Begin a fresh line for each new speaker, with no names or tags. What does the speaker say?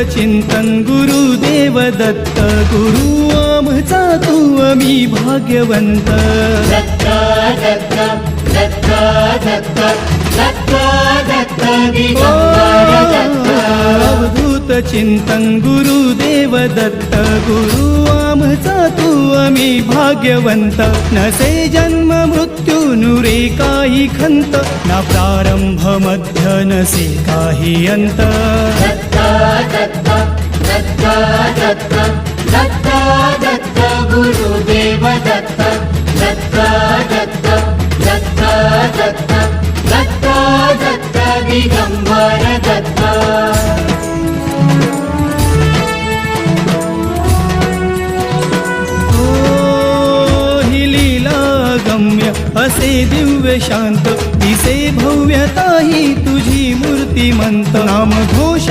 चिंतन गुरुदेव दत्त गुरु आमचा तू आम्ही भाग्यवंत
दत्त दत्त दत्त दत्त दत्त दत्त दिगंबर दत्त
अवधूत चिंतन गुरुदेव दत्त गुरु आमचा तू आम्ही भाग्यवंत नसे जन्म मृत्यू नुरे काही खंत ना प्रारंभ मध्य नसे काही अंत
दत्त दत्त दत्त दत्त दत्त दत्त गुरुदेव दत्त दत्त दत्त दत्त दत्त दत्त दत्त दिगंबर दत्त
गम्य असे दिव्य शांत दिसे भव्यता ही तुझी मूर्तिमंत नाम घोष